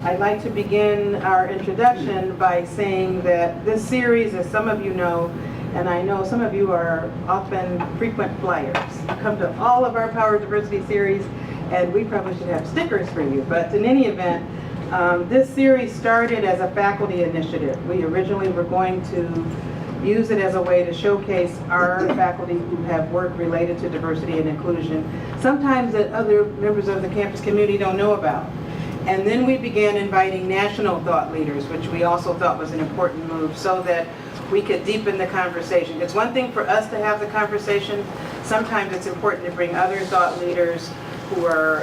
I'd like to begin our introduction by saying that this series, as some of you know, and I know some of you are often frequent flyers. You come to all of our Power of Diversity series, and we probably should have stickers for you. But in any event, this series started as a faculty initiative. We originally were going to use it as a way to showcase our faculty who have work related to diversity and inclusion, sometimes that other members of the campus community don't know about. And then we began inviting national thought leaders, which we also thought was an important move, so that we could deepen the conversation. It's one thing for us to have the conversation. Sometimes it's important to bring other thought leaders who are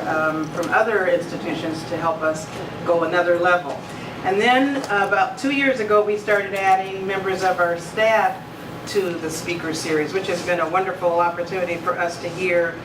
from other institutions to help us go another level. And then about 2 years ago, we started adding members of our staff to the speaker series, which has been a wonderful opportunity for us to hear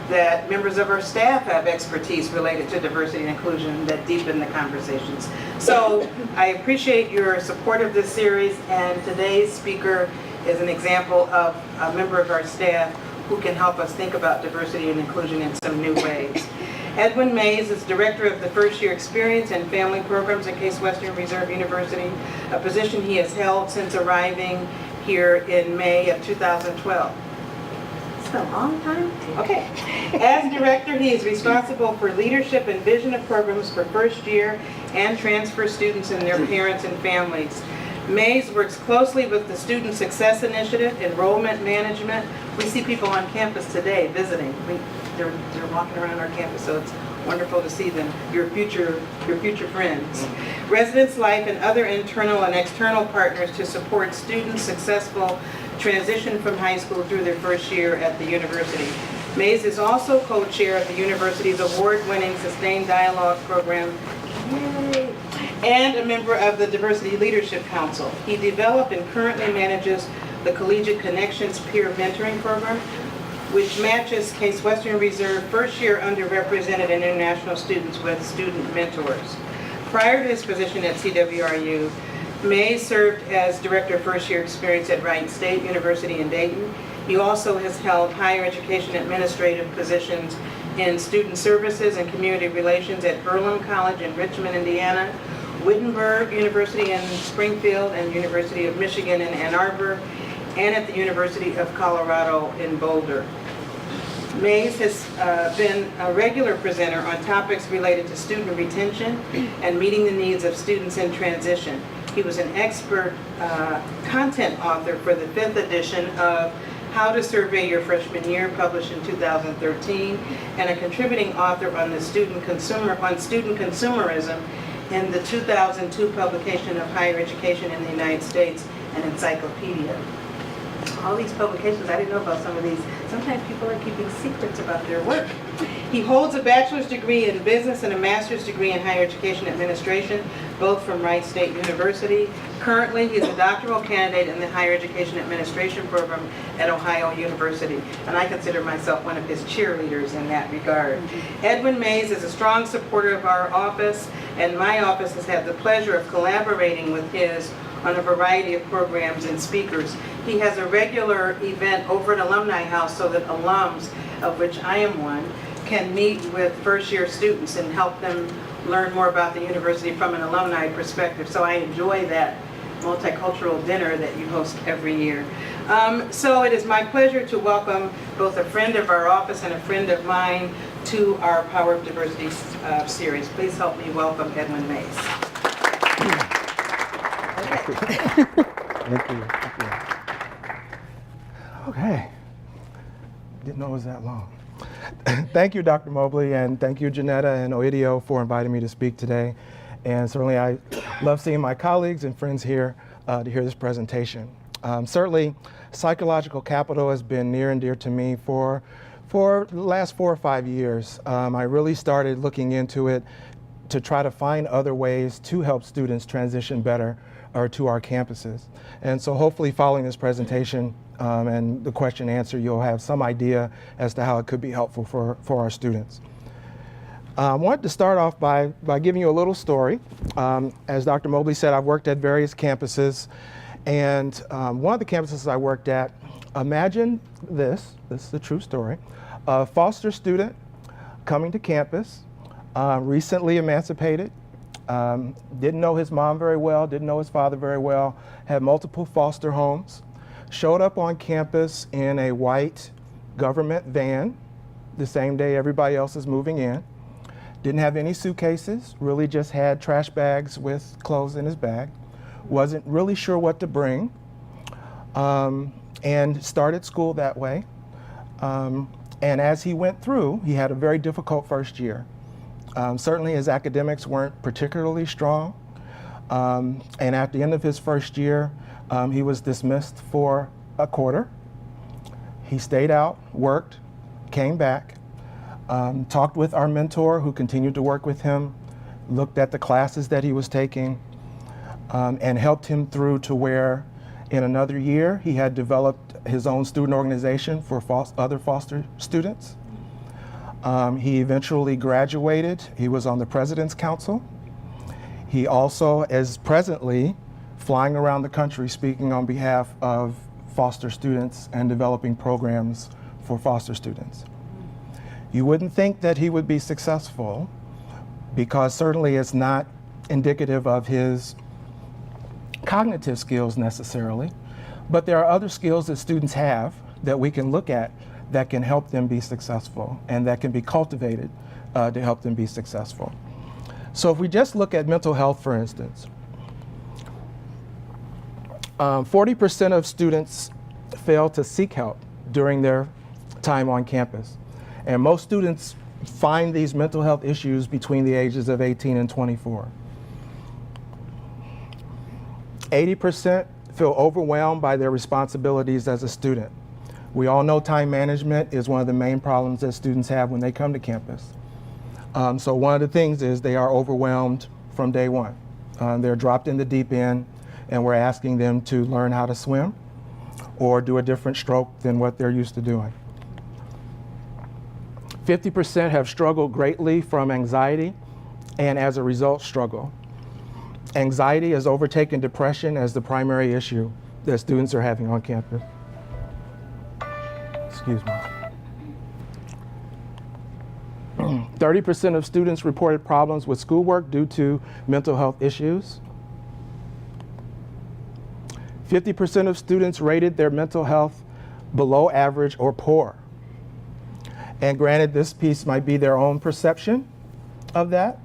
that members of our staff have expertise related to diversity and inclusion that deepen the conversations. So I appreciate your support of this series, and today's speaker is an example of a member of our staff who can help us think about diversity and inclusion in some new ways. Edwin Mays is Director of the First Year Experience and Family Programs at Case Western Reserve University, a position he has held since arriving here in May of 2012. It's been a long time? Okay. As director, he is responsible for leadership and vision of programs for first year and transfer students and their parents and families. Mays works closely with the Student Success Initiative, enrollment management. We see people on campus today visiting. They're walking around our campus, so it's wonderful to see them, your future friends. Residence Life and other internal and external partners to support students' successful transition from high school through their first year at the university. Mays is also co-chair of the university's award-winning Sustained Dialogue program, yay, and a member of the Diversity Leadership Council. He developed and currently manages the Collegiate Connections Peer Mentoring Program, which matches Case Western Reserve first-year underrepresented and international students with student mentors. Prior to his position at CWRU, Mays served as Director of First-Year Experience at Wright State University in Dayton. He also has held higher education administrative positions in student services and community relations at Earlham College in Richmond, Indiana, Wittenberg University in Springfield, and University of Michigan in Ann Arbor, and at the University of Colorado in Boulder. Mays has been a regular presenter on topics related to student retention and meeting the needs of students in transition. He was an expert content author for the 5th edition of How to Survey Your Freshman Year, published in 2013, and a contributing author on the student consumerism in the 2002 publication of Higher Education in the United States, an encyclopedia. All these publications, I didn't know about some of these. Sometimes people are keeping secrets about their work. He holds a bachelor's degree in business and a master's degree in higher education administration, both from Wright State University. Currently, he's a doctoral candidate in the higher education administration program at Ohio University, and I consider myself one of his cheerleaders in that regard. Edwin Mays is a strong supporter of our office, and my office has had the pleasure of collaborating with his on a variety of programs and speakers. He has a regular event over at Alumni House so that alums, of which I am one, can meet with first-year students and help them learn more about the university from an alumni perspective. So I enjoy that multicultural dinner that you host every year. So it is my pleasure to welcome both a friend of our office and a friend of mine to our Power of Diversity series. Please help me welcome Edwin Mays. Thank you. Thank you. Okay. Didn't know it was that long. Thank you, Dr. Mobley, and thank you, Janetta and Oidio, for inviting me to speak today. And certainly I love seeing my colleagues and friends here to hear this presentation. Certainly, psychological capital has been near and dear to me for the last 4 or 5 years. I really started looking into it to try to find other ways to help students transition better to our campuses. And so hopefully following this presentation and the question and answer, you'll have some idea as to how it could be helpful for our students. I wanted to start off by giving you a little story. As Dr. Mobley said, I've worked at various campuses, and one of the campuses I worked at, imagine this is a true story, a foster student coming to campus, recently emancipated, didn't know his mom very well, didn't know his father very well, had multiple foster homes, showed up on campus in a white government van the same day everybody else is moving in. Didn't have any suitcases, really just had trash bags with clothes in his bag. Wasn't really sure what to bring, and started school that way. And as he went through, he had a very difficult first year. Certainly his academics weren't particularly strong. And at the end of his first year, he was dismissed for a quarter. He stayed out, worked, came back, talked with our mentor who continued to work with him, looked at the classes that he was taking, and helped him through to where in another year he had developed his own student organization for other foster students. He eventually graduated. He was on the President's Council. He also is presently flying around the country speaking on behalf of foster students and developing programs for foster students. You wouldn't think that he would be successful because certainly it's not indicative of his cognitive skills necessarily, but there are other skills that students have that we can look at that can help them be successful and that can be cultivated to help them be successful. So if we just look at mental health, for instance, 40% of students fail to seek help during their time on campus. And most students find these mental health issues between the ages of 18 and 24. 80% feel overwhelmed by their responsibilities as a student. We all know time management is one of the main problems that students have when they come to campus. So one of the things is they are overwhelmed from day one. They're dropped in the deep end and we're asking them to learn how to swim or do a different stroke than what they're used to doing. 50% have struggled greatly from anxiety and as a result struggle. Anxiety has overtaken depression as the primary issue that students are having on campus. Excuse me. 30% of students reported problems with schoolwork due to mental health issues. 50% of students rated their mental health below average or poor. And granted, this piece might be their own perception of that.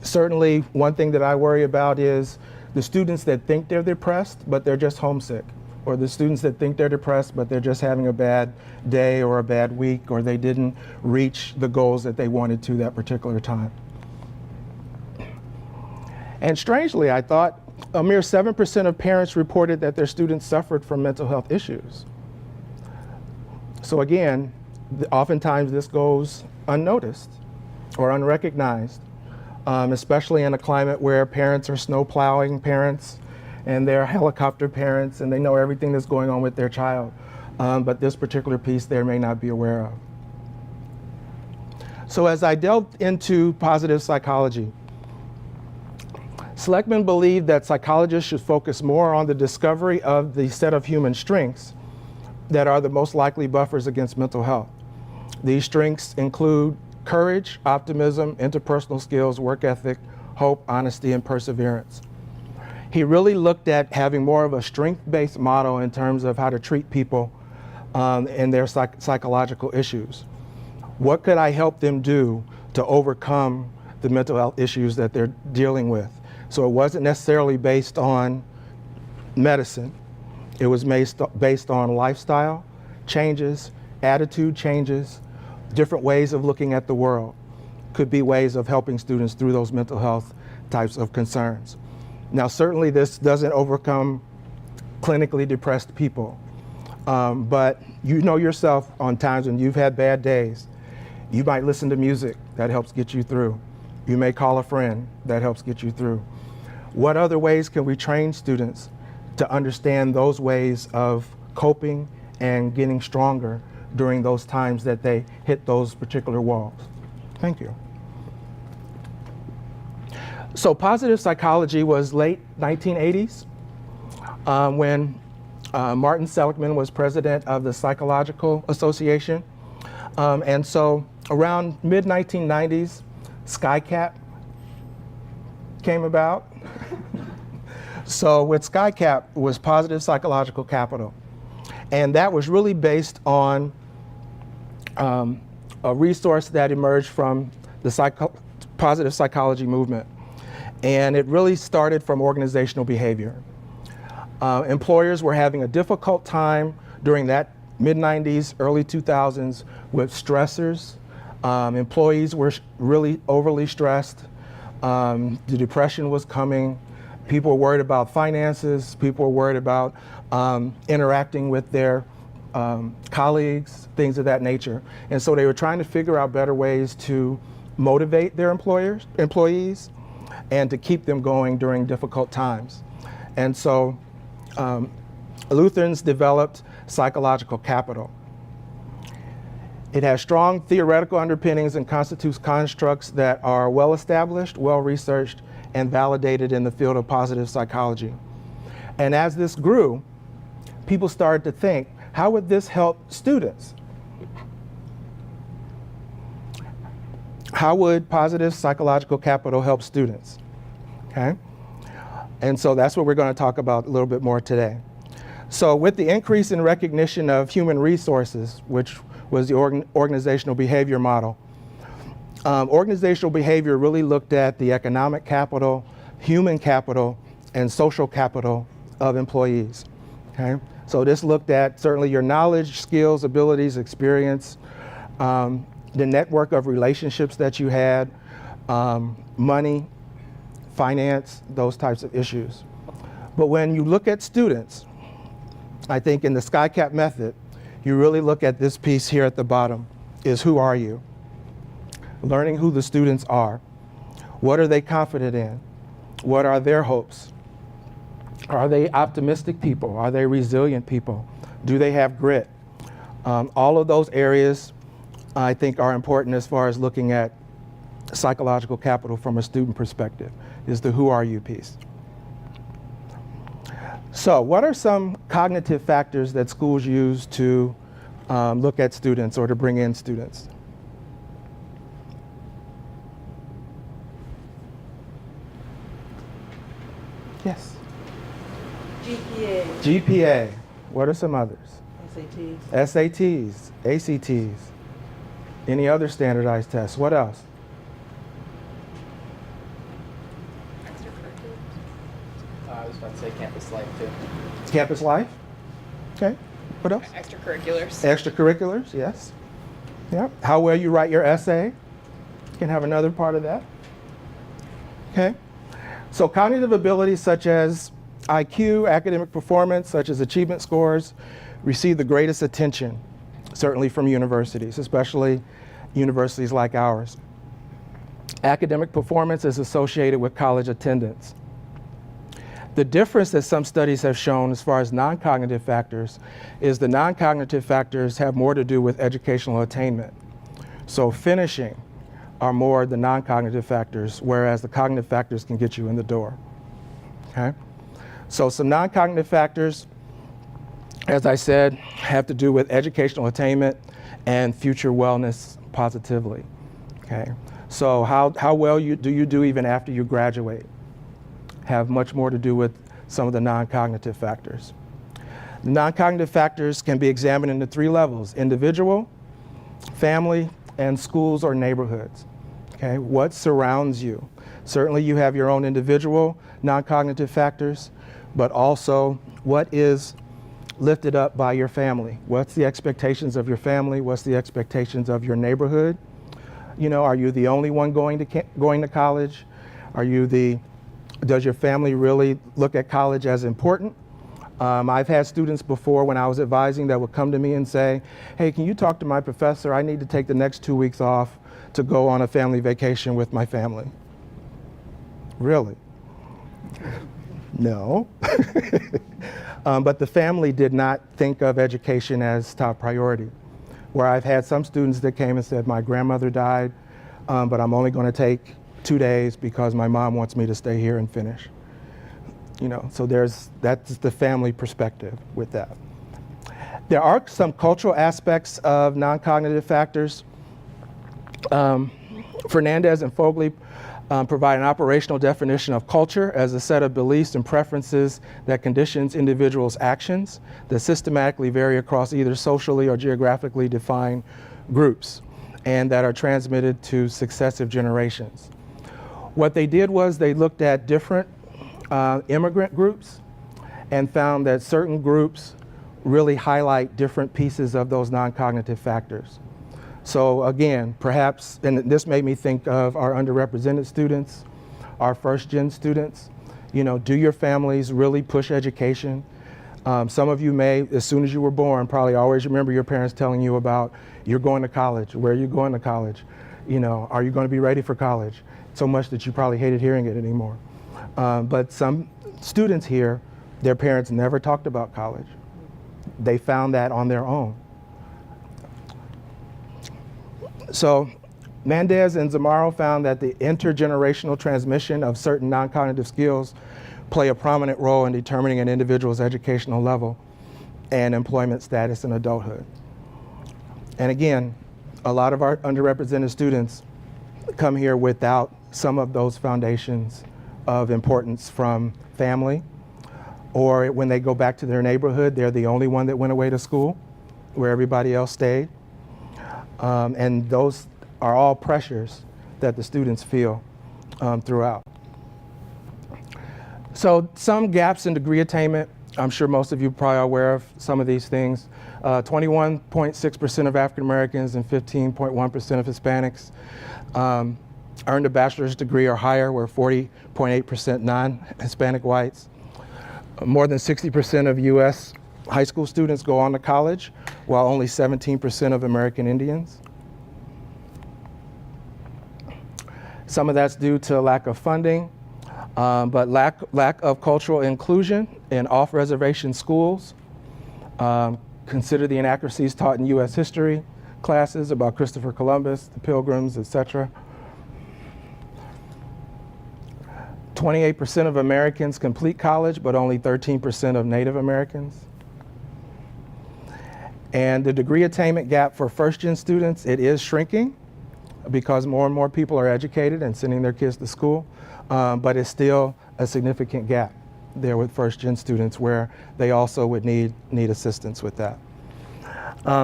Certainly, one thing that I worry about is the students that think they're depressed, but they're just homesick, or the students that think they're depressed, but they're just having a bad day or a bad week, or they didn't reach the goals that they wanted to that particular time. And strangely, I thought a mere 7% of parents reported that their students suffered from mental health issues. So again, oftentimes this goes unnoticed or unrecognized, especially in a climate where parents are snow plowing parents and they're helicopter parents and they know everything that's going on with their child. But this particular piece they may not be aware of. So as I delved into positive psychology, Seligman believed that psychologists should focus more on the discovery of the set of human strengths that are the most likely buffers against mental health. These strengths include courage, optimism, interpersonal skills, work ethic, hope, honesty, and perseverance. He really looked at having more of a strength-based model in terms of how to treat people and their psychological issues. What could I help them do to overcome the mental health issues that they're dealing with? So it wasn't necessarily based on medicine. It was based on lifestyle changes, attitude changes, different ways of looking at the world. Could be ways of helping students through those mental health types of concerns. Now, certainly this doesn't overcome clinically depressed people, but you know yourself on times when you've had bad days, you might listen to music that helps get you through. You may call a friend that helps get you through. What other ways can we train students to understand those ways of coping and getting stronger during those times that they hit those particular walls? Thank you. So positive psychology was late 1980s when Martin Seligman was president of the Psychological Association. And so around mid-1990s, SkyCap came about. So with SkyCap was positive psychological capital. And that was really based on a resource that emerged from the positive psychology movement. And it really started from organizational behavior. Employers were having a difficult time during that mid-90s, early 2000s with stressors. Employees were really overly stressed. The depression was coming. People were worried about finances. People were worried about interacting with their colleagues, things of that nature. And so they were trying to figure out better ways to motivate their employees and to keep them going during difficult times. And so Lutherans developed psychological capital. It has strong theoretical underpinnings and constitutes constructs that are well established, well researched, and validated in the field of positive psychology. And as this grew, people started to think, how would this help students? How would positive psychological capital help students? Okay? And so that's what we're going to talk about a little bit more today. So with the increase in recognition of human resources, which was the organizational behavior model, organizational behavior really looked at the economic capital, human capital, and social capital of employees. Okay? So this looked at certainly your knowledge, skills, abilities, experience, the network of relationships that you had, money, finance, those types of issues. But when you look at students, I think in the SkyCap method, you really look at this piece here at the bottom, is who are you? Learning who the students are. What are they confident in? What are their hopes? Are they optimistic people? Are they resilient people? Do they have grit? All of those areas I think are important as far as looking at psychological capital from a student perspective, is the who are you piece. So what are some cognitive factors that schools use to look at students or to bring in students? Yes. GPA. GPA. What are some others? SATs. SATs, ACTs. Any other standardized tests? What else? I was about to say campus life too. Campus life? Okay. What else? Extracurriculars. Extracurriculars, yes. Yeah. How well you write your essay. Can have another part of that. Okay. So cognitive abilities such as IQ, academic performance, such as achievement scores, receive the greatest attention, certainly from universities, especially universities like ours. Academic performance is associated with college attendance. The difference that some studies have shown as far as non-cognitive factors is the non-cognitive factors have more to do with educational attainment. So finishing are more the non-cognitive factors, whereas the cognitive factors can get you in the door. Okay? So some non-cognitive factors, as I said, have to do with educational attainment and future wellness positively. Okay? So how well do you do even after you graduate? Have much more to do with some of the non-cognitive factors. The non-cognitive factors can be examined into 3 levels: individual, family, and schools or neighborhoods. Okay, what surrounds you? Certainly you have your own individual non-cognitive factors, but also what is lifted up by your family? What's the expectations of your family? What's the expectations of your neighborhood? You know, are you the only one going to college? Does your family really look at college as important? I've had students before when I was advising that would come to me and say, hey, can you talk to my professor? I need to take the next 2 weeks off to go on a family vacation with my family. Really? No. But the family did not think of education as top priority. Where I've had some students that came and said, my grandmother died, but I'm only going to take 2 days because my mom wants me to stay here and finish. You know, so that's the family perspective with that. There are some cultural aspects of non-cognitive factors. Fernandez and Fogley provide an operational definition of culture as a set of beliefs and preferences that conditions individuals' actions that systematically vary across either socially or geographically defined groups and that are transmitted to successive generations. What they did was they looked at different immigrant groups and found that certain groups really highlight different pieces of those non-cognitive factors. So again, perhaps, and this made me think of our underrepresented students, our first-gen students. You know, do your families really push education? Some of you may, as soon as you were born, probably always remember your parents telling you about, you're going to college, where are you going to college? You know, are you going to be ready for college? So much that you probably hated hearing it anymore. But some students here, their parents never talked about college. They found that on their own. So Mendez and Zamaro found that the intergenerational transmission of certain non-cognitive skills play a prominent role in determining an individual's educational level and employment status in adulthood. And again, a lot of our underrepresented students come here without some of those foundations of importance from family, or when they go back to their neighborhood, they're the only one that went away to school where everybody else stayed. And those are all pressures that the students feel throughout. So some gaps in degree attainment. I'm sure most of you probably are aware of some of these things. 21.6% of African Americans and 15.1% of Hispanics earned a bachelor's degree or higher, where 40.8% non-Hispanic whites. More than 60% of US high school students go on to college, while only 17% of American Indians. Some of that's due to lack of funding, but lack of cultural inclusion in off-reservation schools. Consider the inaccuracies taught in US history classes about Christopher Columbus, the Pilgrims, etc. 28% of Americans complete college, but only 13% of Native Americans. And the degree attainment gap for first-gen students, it is shrinking because more and more people are educated and sending their kids to school, but it's still a significant gap there with first-gen students where they also would need assistance with that.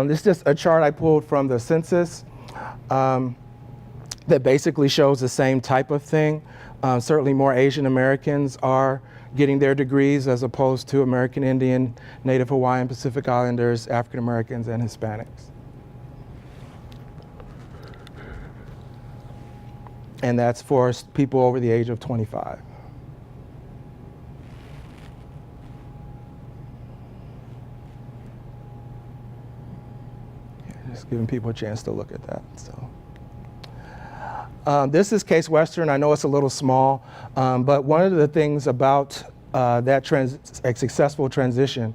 This is just a chart I pulled from the census that basically shows the same type of thing. Certainly more Asian Americans are getting their degrees as opposed to American Indian, Native Hawaiian, Pacific Islanders, African Americans, and Hispanics. And that's for people over the age of 25. Yeah, just giving people a chance to look at that. So. This is Case Western. I know it's a little small, but one of the things about a successful transition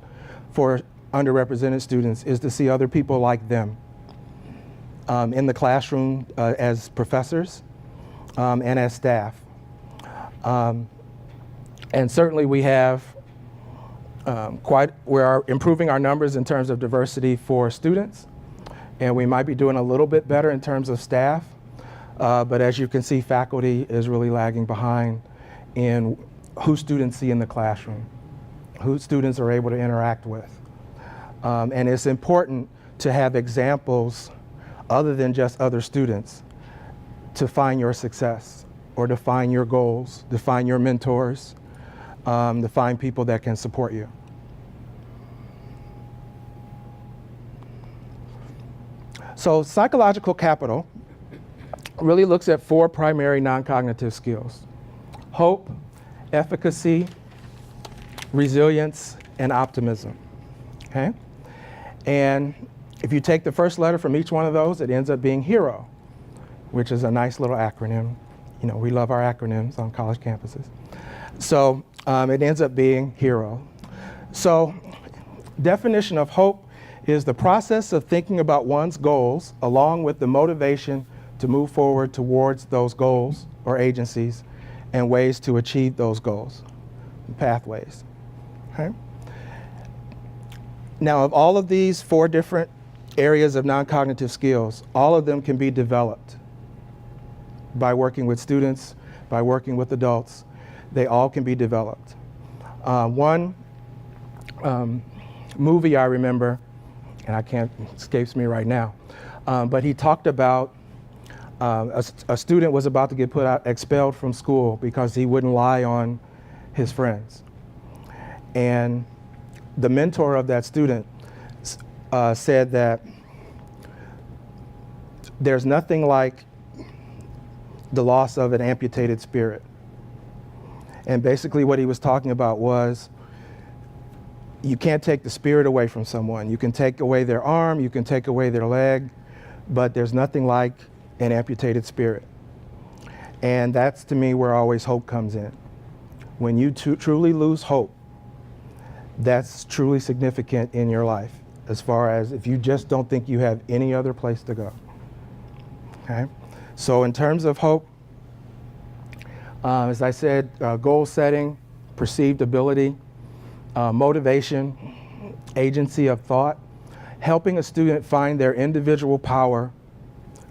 for underrepresented students is to see other people like them in the classroom as professors and as staff. And certainly we have we are improving our numbers in terms of diversity for students, and we might be doing a little bit better in terms of staff. But as you can see, faculty is really lagging behind in who students see in the classroom, who students are able to interact with. And it's important to have examples other than just other students to find your success or define your goals, define your mentors, to find people that can support you. So psychological capital really looks at 4 primary non-cognitive skills: hope, efficacy, resilience, and optimism. Okay? And if you take the first letter from each one of those, it ends up being HERO, which is a nice little acronym. You know, we love our acronyms on college campuses. So it ends up being HERO. So definition of hope is the process of thinking about one's goals along with the motivation to move forward towards those goals or agencies and ways to achieve those goals, pathways. Okay? Now, of all of these 4 different areas of non-cognitive skills, all of them can be developed by working with students by working with adults, they all can be developed. One movie I remember, and I can't, escapes me right now, but he talked about a student was about to get expelled from school because he wouldn't lie on his friends. And the mentor of that student said that there's nothing like the loss of an amputated spirit. And basically what he was talking about was, you can't take the spirit away from someone. You can take away their arm, you can take away their leg, but there's nothing like an amputated spirit. And that's, to me, where always hope comes in. When you truly lose hope, that's truly significant in your life, as far as if you just don't think you have any other place to go. Okay? So in terms of hope, as I said, goal setting, perceived ability, motivation, agency of thought, helping a student find their individual power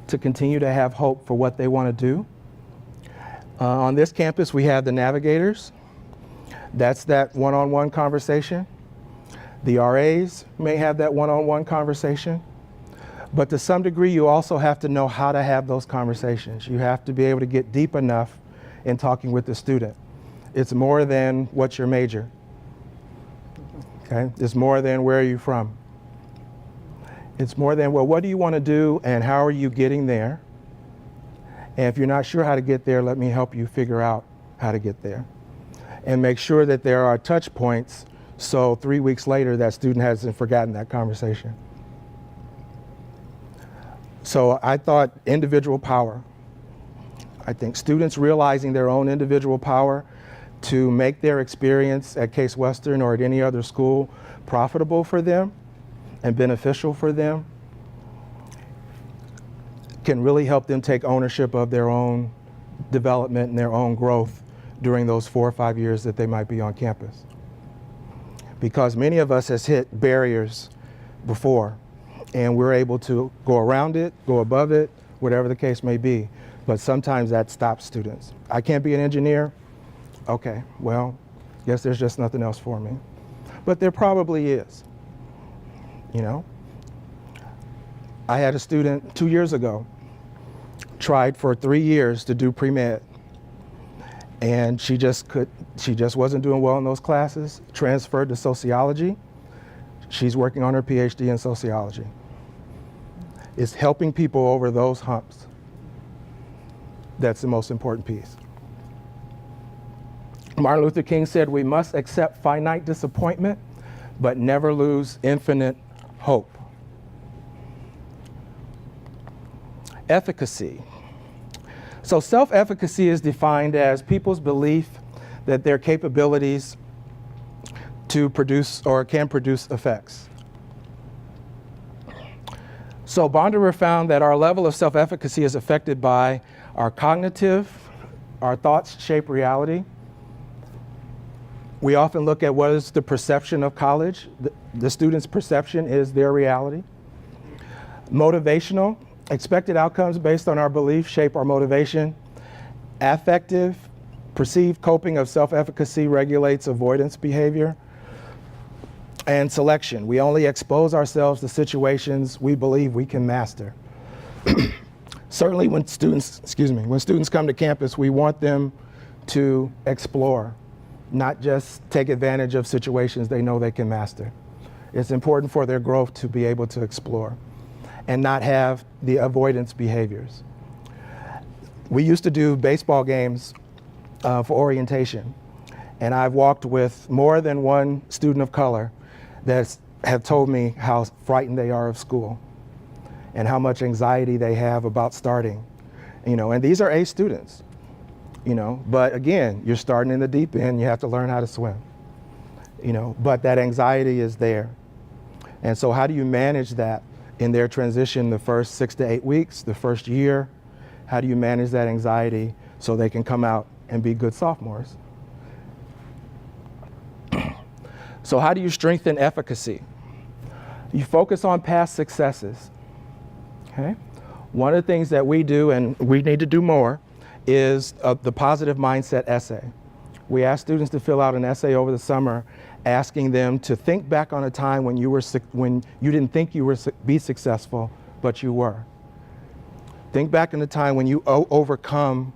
to continue to have hope for what they want to do. On this campus, we have the navigators. That's that one-on-one conversation. The RAs may have that one-on-one conversation. But to some degree, you also have to know how to have those conversations. You have to be able to get deep enough in talking with the student. It's more than what's your major. Okay? It's more than where are you from. It's more than, well, what do you want to do and how are you getting there? And if you're not sure how to get there, let me help you figure out how to get there. And make sure that there are touch points so 3 weeks later that student hasn't forgotten that conversation. So I thought individual power. I think students realizing their own individual power to make their experience at Case Western or at any other school profitable for them and beneficial for them can really help them take ownership of their own development and their own growth during those 4 or 5 years that they might be on campus. Because many of us has hit barriers before, and we're able to go around it, go above it, whatever the case may be. But sometimes that stops students. I can't be an engineer? Okay, well, guess there's just nothing else for me. But there probably is, you know? I had a student 2 years ago, tried for 3 years to do pre-med. And she just wasn't doing well in those classes, transferred to sociology. She's working on her PhD in sociology. It's helping people over those humps. That's the most important piece. Martin Luther King said, we must accept finite disappointment, but never lose infinite hope. Efficacy. So self-efficacy is defined as people's belief that their capabilities to produce or can produce effects. So Bonderer found that our level of self-efficacy is affected by our cognitive, our thoughts shape reality. We often look at what is the perception of college. The student's perception is their reality. Motivational, expected outcomes based on our beliefs shape our motivation. Affective, perceived coping of self-efficacy regulates avoidance behavior. And selection, we only expose ourselves to situations we believe we can master. Certainly when students come to campus, we want them to explore, not just take advantage of situations they know they can master. It's important for their growth to be able to explore and not have the avoidance behaviors. We used to do baseball games for orientation, and I've walked with more than one student of color that have told me how frightened they are of school and how much anxiety they have about starting, you know, and these are A students, you know, but again, you're starting in the deep end, you have to learn how to swim, you know, but that anxiety is there. And so how do you manage that in their transition the first 6 to 8 weeks, the first year? How do you manage that anxiety so they can come out and be good sophomores? So how do you strengthen efficacy? You focus on past successes. Okay? One of the things that we do, and we need to do more, is the positive mindset essay. We asked students to fill out an essay over the summer asking them to think back on a time when you didn't think you would be successful, but you were. Think back in the time when you overcome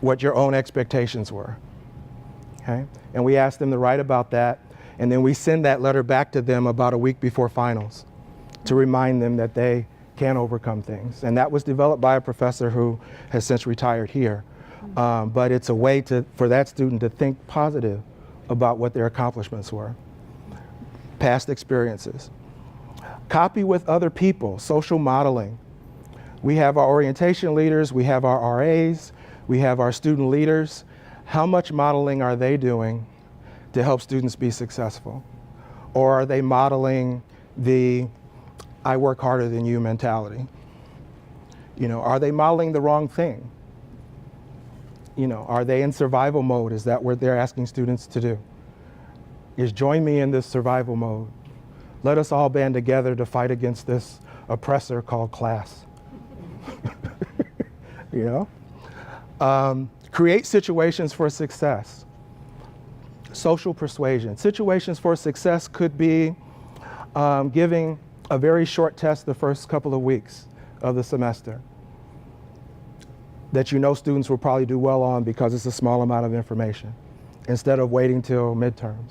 what your own expectations were. Okay? And we asked them to write about that, and then we send that letter back to them about a week before finals to remind them that they can overcome things. And that was developed by a professor who has since retired here. But it's a way for that student to think positive about what their accomplishments were, past experiences. Copy with other people, social modeling. We have our orientation leaders, we have our RAs, we have our student leaders. How much modeling are they doing to help students be successful? Or are they modeling the I work harder than you mentality? You know, are they modeling the wrong thing? You know, are they in survival mode? Is that what they're asking students to do? Is join me in this survival mode. Let us all band together to fight against this oppressor called class. You know? Create situations for success. Social persuasion. Situations for success could be giving a very short test the first couple of weeks of the semester that you know students will probably do well on because it's a small amount of information, instead of waiting till midterms.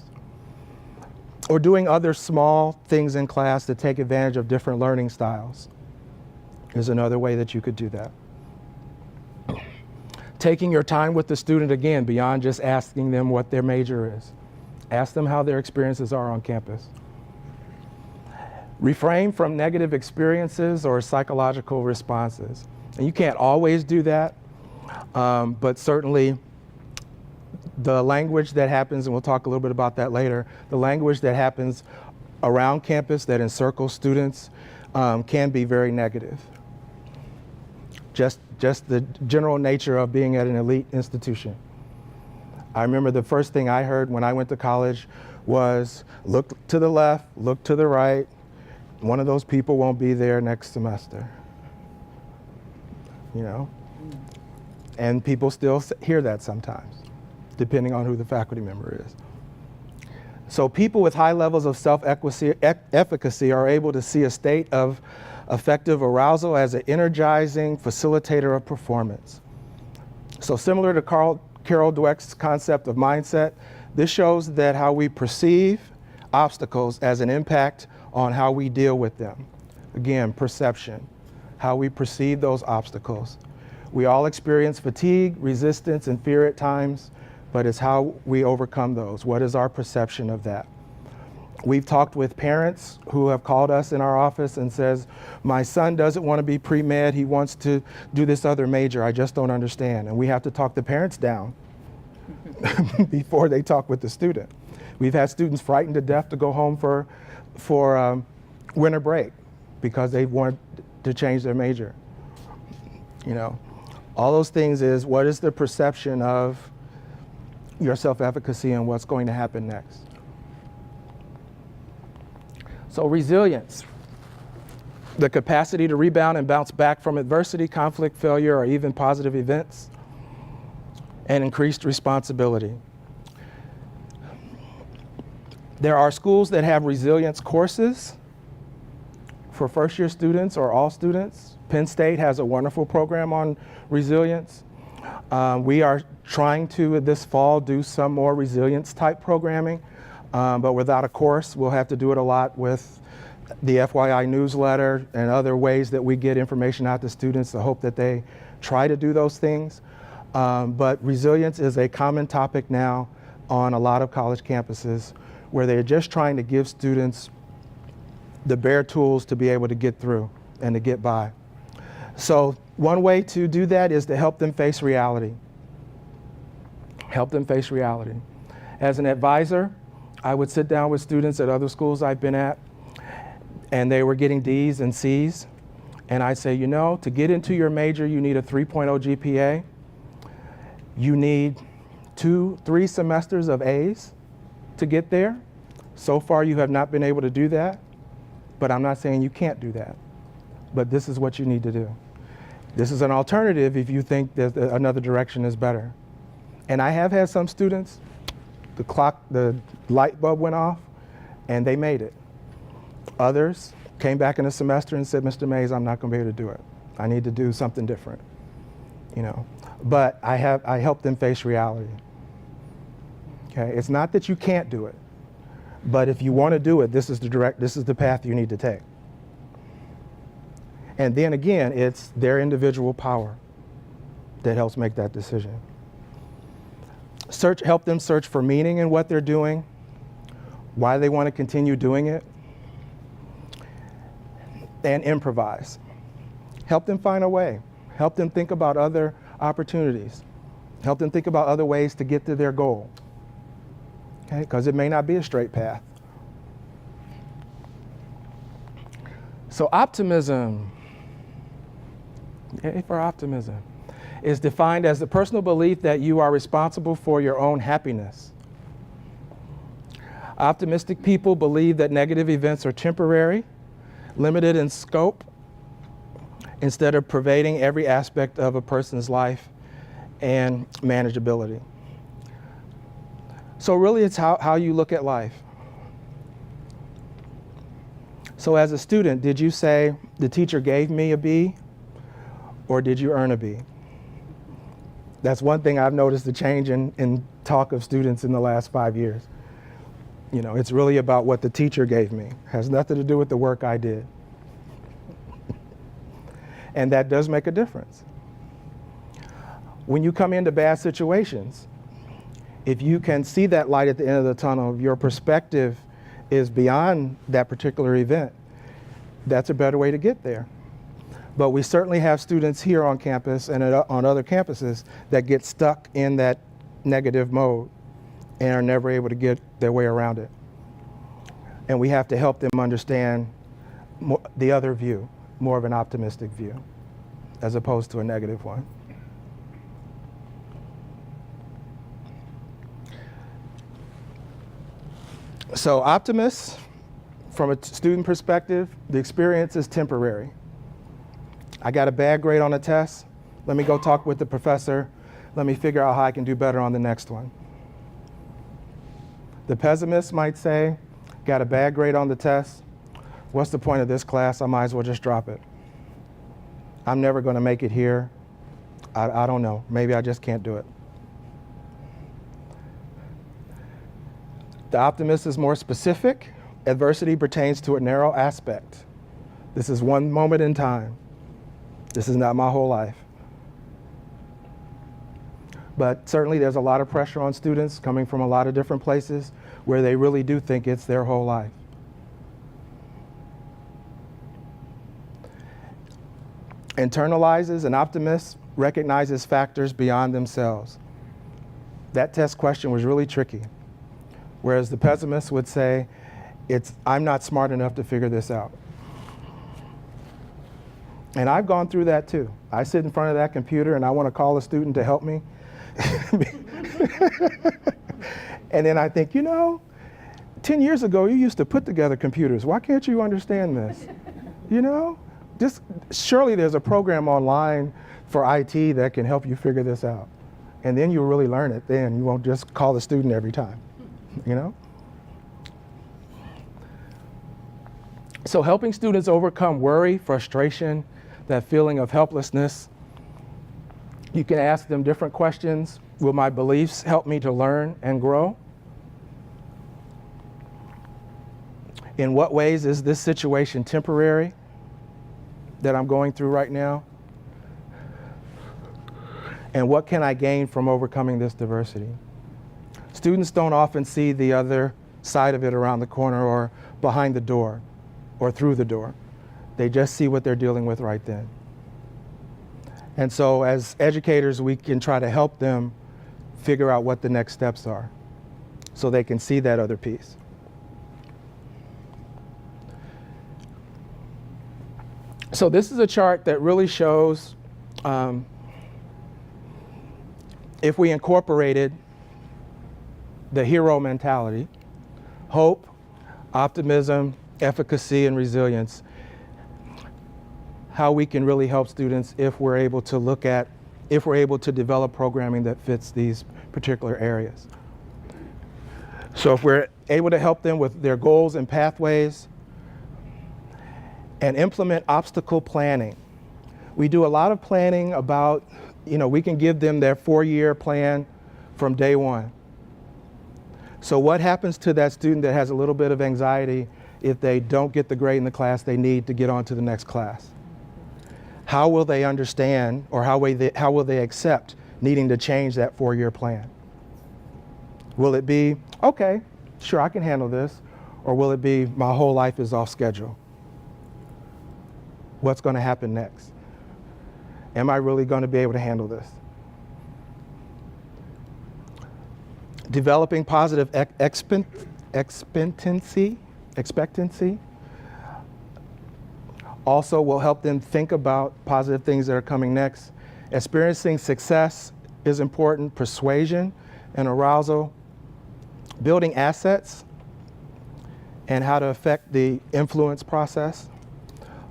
Or doing other small things in class to take advantage of different learning styles is another way that you could do that. Taking your time with the student again, beyond just asking them what their major is. Ask them how their experiences are on campus. Refrain from negative experiences or psychological responses. And you can't always do that, but certainly the language that happens, and we'll talk a little bit about that later, the language that happens around campus that encircles students can be very negative. Just the general nature of being at an elite institution. I remember the first thing I heard when I went to college was, look to the left, look to the right, one of those people won't be there next semester. You know? And people still hear that sometimes, depending on who the faculty member is. So people with high levels of self-efficacy are able to see a state of effective arousal as an energizing facilitator of performance. So similar to Carol Dweck's concept of mindset, this shows that how we perceive obstacles as an impact on how we deal with them. Again, perception, how we perceive those obstacles. We all experience fatigue, resistance, and fear at times, but it's how we overcome those. What is our perception of that? We've talked with parents who have called us in our office and says, my son doesn't want to be pre-med, he wants to do this other major, I just don't understand. And we have to talk the parents down before they talk with the student. We've had students frightened to death to go home for winter break because they want to change their major. You know, all those things is, what is the perception of your self-efficacy and what's going to happen next? So resilience, the capacity to rebound and bounce back from adversity, conflict, failure, or even positive events, and increased responsibility. There are schools that have resilience courses for first-year students or all students. Penn State has a wonderful program on resilience. We are trying to, this fall, do some more resilience-type programming, but without a course. We'll have to do it a lot with the FYI newsletter and other ways that we get information out to students to hope that they try to do those things. But resilience is a common topic now on a lot of college campuses, where they're just trying to give students the bare tools to be able to get through and to get by. So one way to do that is to help them face reality. Help them face reality. As an advisor, I would sit down with students at other schools I've been at, and they were getting D's and C's. And I'd say, you know, to get into your major, you need a 3.0 GPA. You need 2-3 semesters of A's to get there. So far, you have not been able to do that, but I'm not saying you can't do that. But this is what you need to do. This is an alternative if you think that another direction is better. And I have had some students, the light bulb went off and they made it. Others came back in the semester and said, Mr. Mays, I'm not going to be able to do it. I need to do something different, you know. But I help them face reality. Okay, it's not that you can't do it, but if you want to do it, this is the path you need to take. And then again, it's their individual power that helps make that decision. Help them search for meaning in what they're doing, why they want to continue doing it, and improvise. Help them find a way. Help them think about other opportunities. Help them think about other ways to get to their goal. Okay, because it may not be a straight path. So optimism, for optimism, is defined as the personal belief that you are responsible for your own happiness. Optimistic people believe that negative events are temporary, limited in scope, instead of pervading every aspect of a person's life and manageability. So really it's how you look at life. So as a student, did you say, the teacher gave me a B, or did you earn a B? That's one thing I've noticed the change in talk of students in the last 5 years. You know, it's really about what the teacher gave me. It has nothing to do with the work I did. And that does make a difference. When you come into bad situations, if you can see that light at the end of the tunnel, if your perspective is beyond that particular event, that's a better way to get there. But we certainly have students here on campus and on other campuses that get stuck in that negative mode and are never able to get their way around it. And we have to help them understand the other view, more of an optimistic view, as opposed to a negative one. So optimists, from a student perspective, the experience is temporary. I got a bad grade on a test. Let me go talk with the professor. Let me figure out how I can do better on the next one. The pessimist might say, got a bad grade on the test. What's the point of this class? I might as well just drop it. I'm never going to make it here. I don't know. Maybe I just can't do it. The optimist is more specific. Adversity pertains to a narrow aspect. This is one moment in time. This is not my whole life. But certainly there's a lot of pressure on students coming from a lot of different places where they really do think it's their whole life. Internalizes, an optimist recognizes factors beyond themselves. That test question was really tricky. Whereas the pessimist would say, I'm not smart enough to figure this out. And I've gone through that too. I sit in front of that computer and I want to call a student to help me. And then I think, 10 years ago you used to put together computers. Why can't you understand this? Surely there's a program online for IT that can help you figure this out. And then you'll really learn it then. You won't just call the student every time, So helping students overcome worry, frustration, that feeling of helplessness, you can ask them different questions. Will my beliefs help me to learn and grow? In what ways is this situation temporary that I'm going through right now? And what can I gain from overcoming this diversity? Students don't often see the other side of it around the corner or behind the door or through the door. They just see what they're dealing with right then. And so as educators, we can try to help them figure out what the next steps are so they can see that other piece. So this is a chart that really shows if we incorporated the hero mentality, hope, optimism, efficacy, and resilience, how we can really help students if we're able to develop programming that fits these particular areas. So if we're able to help them with their goals and pathways and implement obstacle planning. We do a lot of planning about, we can give them their 4-year plan from day one. So what happens to that student that has a little bit of anxiety if they don't get the grade in the class they need to get on to the next class? How will they understand, or how will they accept needing to change that 4-year plan? Will it be, okay, sure, I can handle this, or will it be, my whole life is off schedule? What's going to happen next? Am I really going to be able to handle this? Developing positive expectancy also will help them think about positive things that are coming next. Experiencing success is important. Persuasion and arousal. Building assets and how to affect the influence process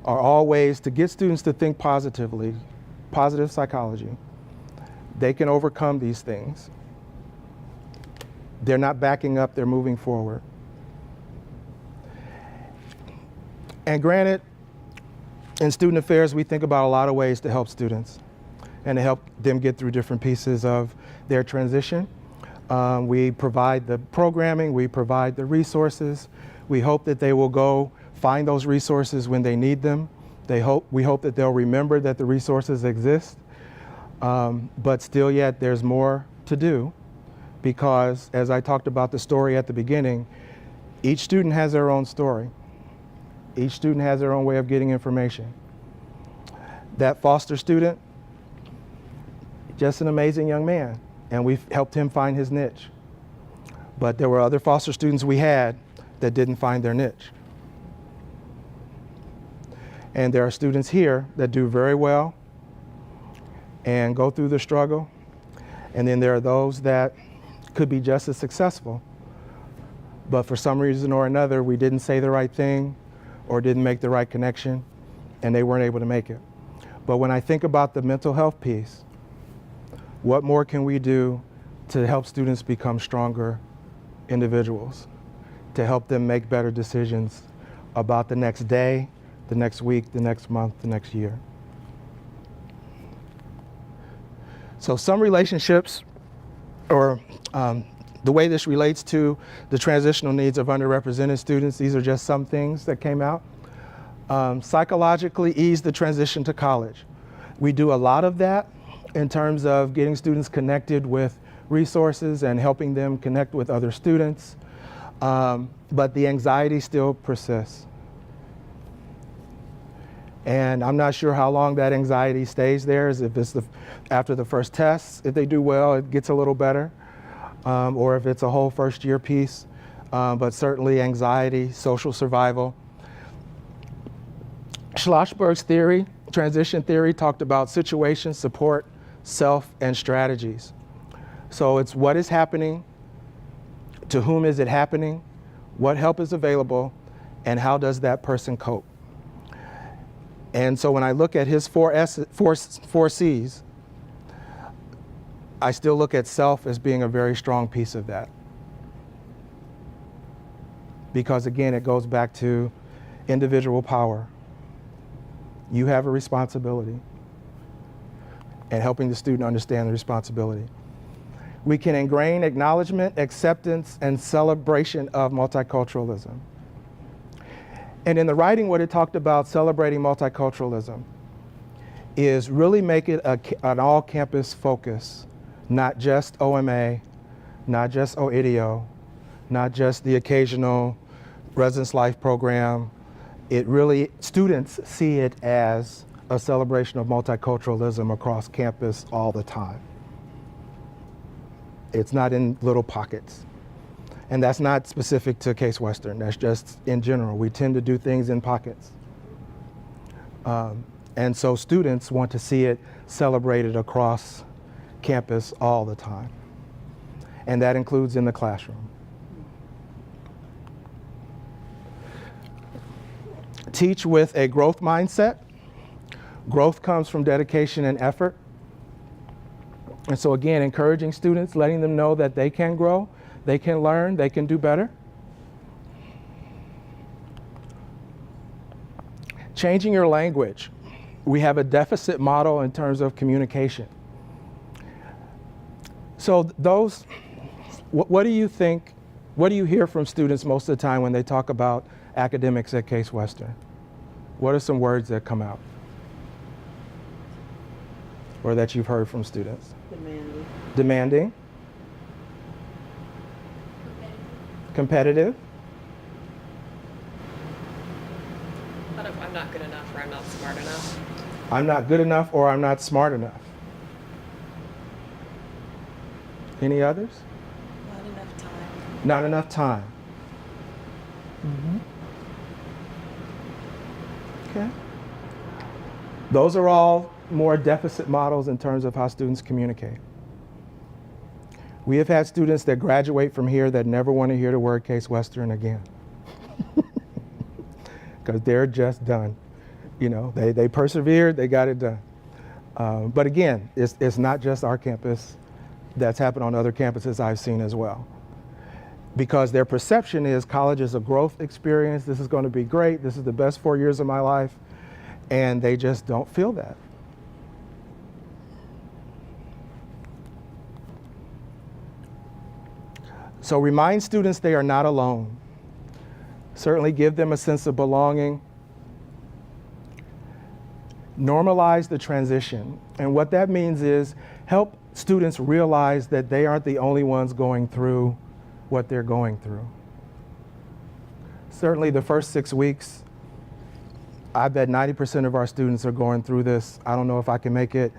are all ways to get students to think positively. Positive psychology. They can overcome these things. They're not backing up, they're moving forward. And granted, in student affairs, we think about a lot of ways to help students and to help them get through different pieces of their transition. We provide the programming, we provide the resources. We hope that they will go find those resources when they need them. We hope that they'll remember that the resources exist. But still yet, there's more to do because, as I talked about the story at the beginning, each student has their own story. Each student has their own way of getting information. That foster student, just an amazing young man, and we've helped him find his niche. But there were other foster students we had that didn't find their niche. And there are students here that do very well and go through the struggle. And then there are those that could be just as successful, but for some reason or another, we didn't say the right thing or didn't make the right connection, and they weren't able to make it. But when I think about the mental health piece, what more can we do to help students become stronger individuals, to help them make better decisions about the next day, the next week, the next month, the next year? So some relationships, or the way this relates to the transitional needs of underrepresented students, these are just some things that came out. Psychologically ease the transition to college. We do a lot of that in terms of getting students connected with resources and helping them connect with other students, but the anxiety still persists. And I'm not sure how long that anxiety stays there, if it's after the first test, if they do well, it gets a little better, or if it's a whole first year piece, but certainly anxiety, social survival. Schlossberg's theory, transition theory, talked about situation, support, self, and strategies. So it's what is happening, to whom is it happening, what help is available, and how does that person cope? And so when I look at his four C's, I still look at self as being a very strong piece of that. Because again, it goes back to individual power. You have a responsibility, and helping the student understand the responsibility. We can ingrain acknowledgement, acceptance, and celebration of multiculturalism. And in the writing, what it talked about celebrating multiculturalism is really make it an all-campus focus, not just OMA, not just OIDEO, not just the occasional residence life program. It really, students see it as a celebration of multiculturalism across campus all the time. It's not in little pockets. And that's not specific to Case Western, that's just in general. We tend to do things in pockets. And so students want to see it celebrated across campus all the time. And that includes in the classroom. Teach with a growth mindset. Growth comes from dedication and effort. And so again, encouraging students, letting them know that they can grow, they can learn, they can do better. Changing your language. We have a deficit model in terms of communication. So those, what do you think, what do you hear from students most of the time when they talk about academics at Case Western? What are some words that come out? Or that you've heard from students? Demanding. Demanding. Competitive. I'm not good enough or I'm not smart enough. I'm not good enough or I'm not smart enough. Any others? Not enough time. Not enough time. Okay. Those are all more deficit models in terms of how students communicate. We have had students that graduate from here that never want to hear the word Case Western again. Because they're just done. You know, they persevered, they got it done. But again, it's not just our campus. That's happened on other campuses I've seen as well. Because their perception is college is a growth experience, this is going to be great, this is the best 4 years of my life, and they just don't feel that. So remind students they are not alone. Certainly give them a sense of belonging. Normalize the transition. And what that means is help students realize that they aren't the only ones going through what they're going through. Certainly the first 6 weeks, I bet 90% of our students are going through this. I don't know if I can make it.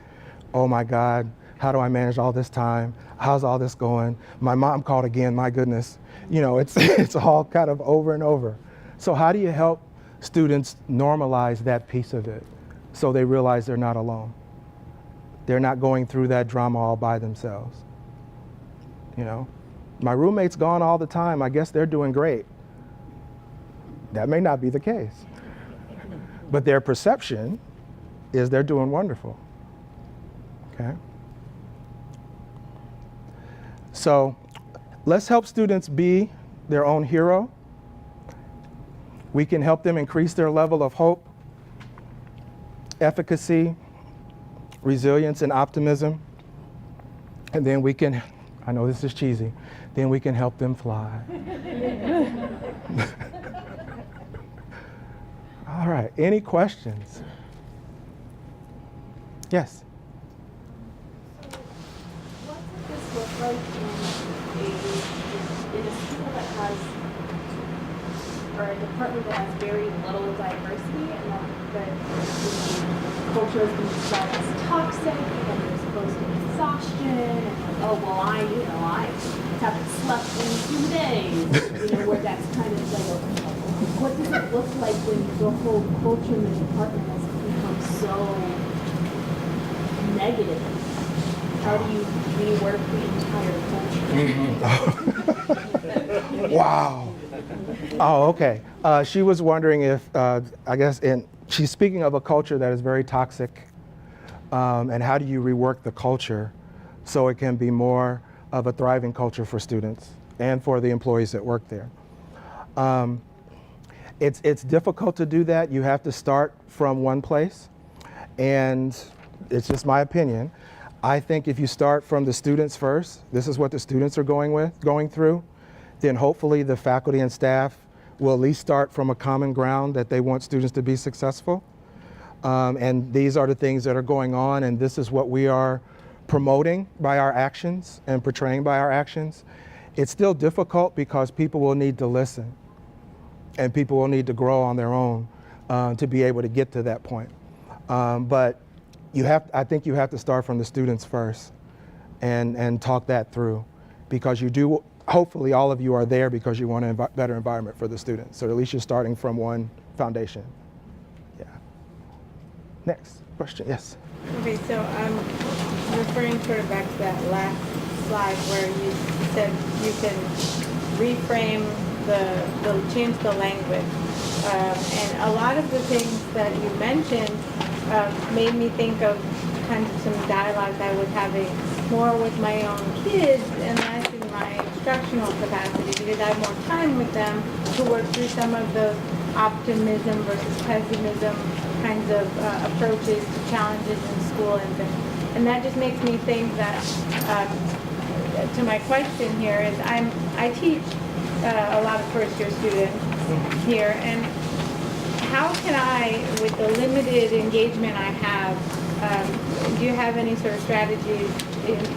Oh my God, how do I manage all this time? How's all this going? My mom called again, my goodness. You know, it's all kind of over and over. So how do you help students normalize that piece of it so they realize they're not alone? They're not going through that drama all by themselves. You know, my roommate's gone all the time. I guess they're doing great. That may not be the case. But their perception is they're doing wonderful. Okay? So let's help students be their own hero. We can help them increase their level of hope, efficacy, resilience, and optimism. And then we can, I know this is cheesy, then we can help them fly. All right, any questions? Yes? What does this look like in a school that has, or a department that has very little diversity, and that the culture has been described as toxic, and there's supposed to be exhaustion, and like, oh, well, I haven't slept in 2 days, where that's kind of like, what does it look like when the whole culture in the department has become so negative? How do you rework the entire culture? Wow. Oh, okay. She was wondering if, I guess, she's speaking of a culture that is very toxic, and how do you rework the culture so it can be more of a thriving culture for students and for the employees that work there. It's difficult to do that. You have to start from one place, and it's just my opinion. I think if you start from the students first, this is what the students are going through, then hopefully the faculty and staff will at least start from a common ground that they want students to be successful. And these are the things that are going on, and this is what we are promoting by our actions and portraying by our actions. It's still difficult because people will need to listen, and people will need to grow on their own to be able to get to that point. But I think you have to start from the students first and talk that through, because you do, hopefully all of you are there because you want a better environment for the students. So at least you're starting from one foundation. Yeah. Next question, yes. Okay, so I'm referring sort of back to that last slide where you said you can reframe change the language. And a lot of the things that you mentioned made me think of kind of some dialogues I was having more with my own kids and less in my instructional capacity, because I have more time with them to work through some of those optimism versus pessimism kinds of approaches to challenges in school and things. And that just makes me think that, to my question here is, I teach a lot of first-year students here, and how can I, with the limited engagement I have, do you have any sort of strategies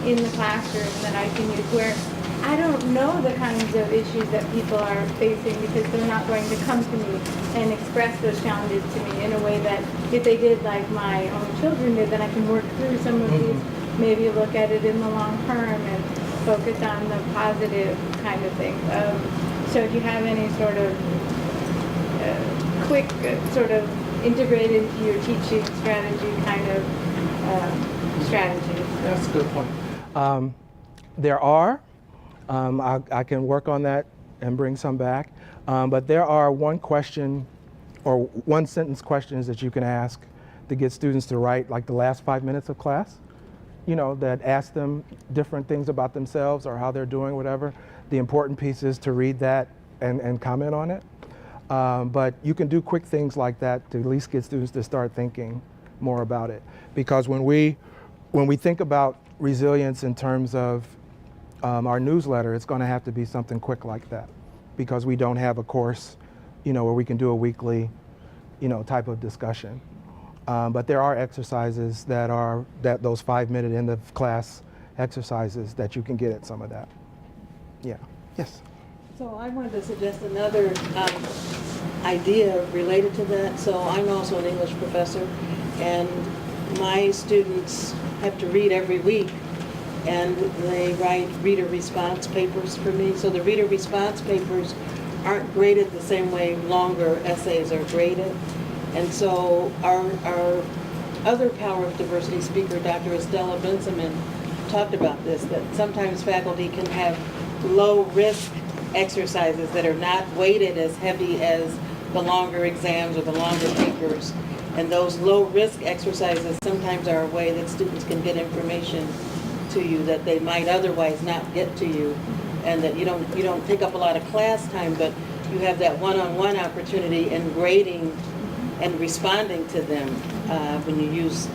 in the classroom that I can use where I don't know the kinds of issues that people are facing because they're not going to come to me and express those challenges to me in a way that if they did like my own children did, then I can work through some of these, maybe look at it in the long term and focus on the positive kind of thing. So if you have any sort of quick sort of integrated into your teaching strategy kind of strategies. That's a good point. There are. I can work on that and bring some back. But there are one question or one sentence questions that you can ask to get students to write like the last 5 minutes of class, you know, that ask them different things about themselves or how they're doing, whatever. The important piece is to read that and comment on it. But you can do quick things like that to at least get students to start thinking more about it. Because when we think about resilience in terms of our newsletter, it's going to have to be something quick like that, because we don't have a course, you know, where we can do a weekly, you know, type of discussion. But there are exercises that are those 5-minute end of class exercises that you can get at some of that. Yeah. Yes. So I wanted to suggest another idea related to that. So I'm also an English professor, and my students have to read every week, and they write reader response papers for me. So the reader response papers aren't graded the same way longer essays are graded. And so our other Power of Diversity speaker, Dr. Estella Benjamin, talked about this, that sometimes faculty can have low-risk exercises that are not weighted as heavy as the longer exams or the longer papers. And those low-risk exercises sometimes are a way that students can get information to you that they might otherwise not get to you, and that you don't take up a lot of class time, but you have that one-on-one opportunity in grading and responding to them when you use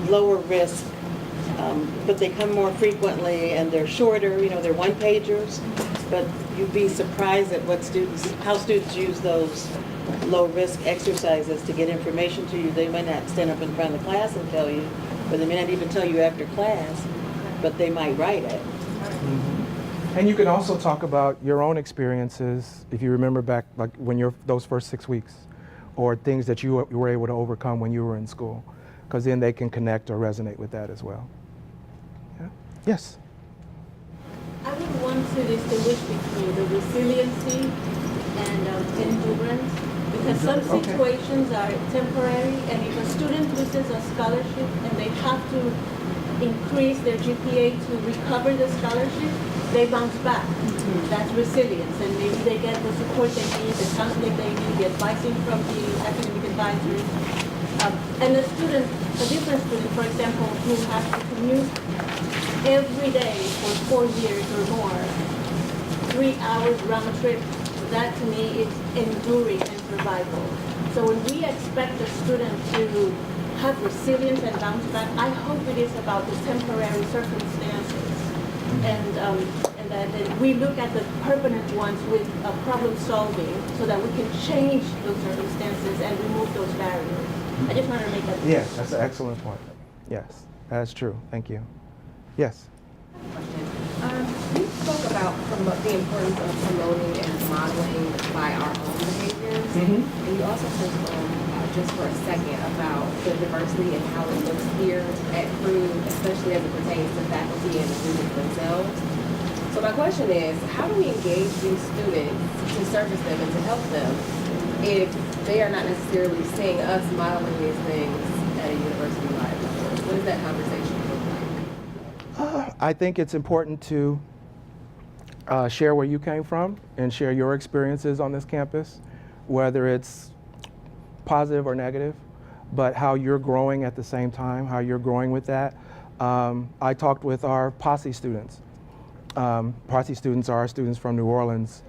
lower risk, but they come more frequently and they're shorter, you know, they're one-pagers, but you'd be surprised at how students use those low-risk exercises to get information to you. They might not stand up in front of the class and tell you, or they may not even tell you after class, but they might write it. Mm-hmm. And you can also talk about your own experiences, if you remember back, like when those first 6 weeks, or things that you were able to overcome when you were in school, because then they can connect or resonate with that as well. Yeah? Yes? I would want to distinguish between the resiliency and endurance, because some situations are temporary, and if a student loses a scholarship and they have to increase their GPA to recover the scholarship, they bounce back. That's resilience, and maybe they get the support they need, the counseling they need, the advising from the academic advisors. And a different student, for example, who has to commute every day for 4 years or more, 3 hours round trip, that to me is enduring and survival. So when we expect a student to have resilience and bounce back, I hope it is about the temporary circumstances, and that we look at the permanent ones with problem solving, so that we can change those circumstances and remove those barriers. I just wanted to make that point. Yes, that's an excellent point. Yes, that's true. Thank you. Yes. You spoke about the importance of promoting and modeling by our own behaviors. Mm-hmm. And you also touched on, just for a second, about the diversity and how it looks here at Crew, especially as it pertains to faculty and the students themselves. So my question is, how do we engage these students to service them and to help them if they are not necessarily seeing us modeling these things at a university-wide level? What does that conversation look like? I think it's important to share where you came from and share your experiences on this campus, whether it's positive or negative. but how you're growing at the same time, how you're growing with that. I talked with our posse students. Posse students are students from New Orleans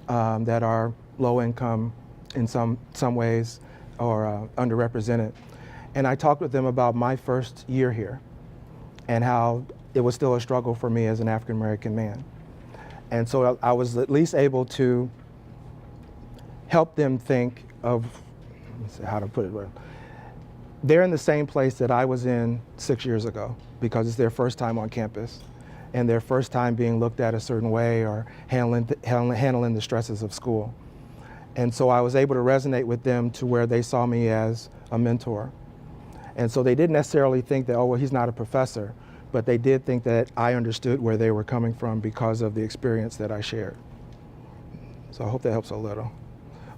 that are low income in some ways or underrepresented. And I talked with them about my first year here and how it was still a struggle for me as an African American man. And so I was at least able to help them think of, let's see how to put it, they're in the same place that I was in 6 years ago because it's their first time on campus and their first time being looked at a certain way or handling the stresses of school. And so I was able to resonate with them to where they saw me as a mentor. And so they didn't necessarily think that, oh, well, he's not a professor, but they did think that I understood where they were coming from because of the experience that I shared. So I hope that helps a little.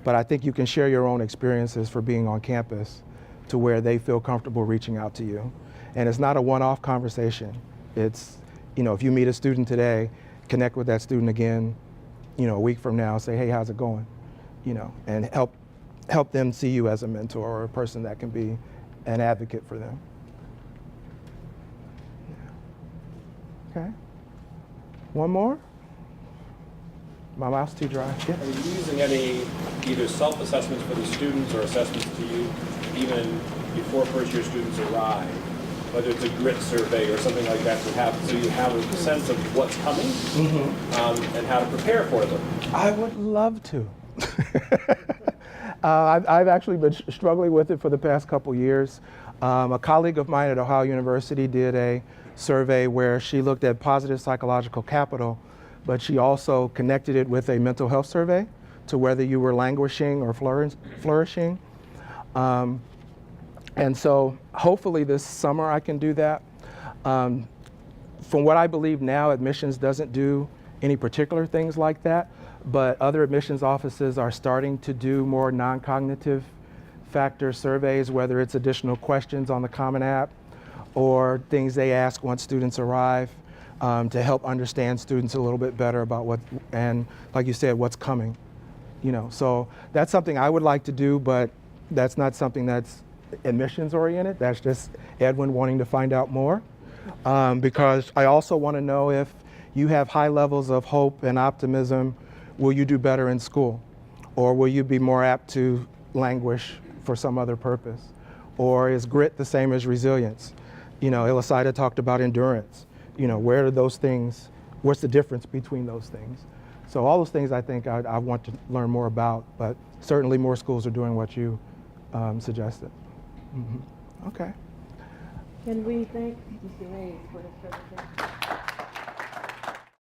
But I think you can share your own experiences for being on campus to where they feel comfortable reaching out to you. And it's not a one-off conversation. It's, if you meet a student today, connect with that student again, a week from now, say, hey, how's it going? And help them see you as a mentor or a person that can be an advocate for them. Yeah. Okay. One more? My mouth's too dry. Yeah. Are you using any either self-assessments for the students or assessments to you even before first-year students arrive? Whether it's a grit survey or something like that, so you have a sense of what's coming and how to prepare for them. I would love to. I've actually been struggling with it for the past couple years. A colleague of mine at Ohio University did a survey where she looked at positive psychological capital, but she also connected it with a mental health survey to whether you were languishing or flourishing. And so hopefully this summer I can do that. From what I believe now, admissions doesn't do any particular things like that, but other admissions offices are starting to do more non-cognitive factor surveys, whether it's additional questions on the Common App or things they ask once students arrive to help understand students a little bit better about what, and like you said, what's coming. So that's something I would like to do, but that's not something that's admissions oriented. That's just Edwin wanting to find out more because I also want to know if you have high levels of hope and optimism, will you do better in school? Or will you be more apt to languish for some other purpose? Or is grit the same as resilience? Elisida talked about endurance. Where are those things, what's the difference between those things? So all those things I think I want to learn more about, but certainly more schools are doing what you suggested. Okay. Can we thank Mr. Hayes for his presentation?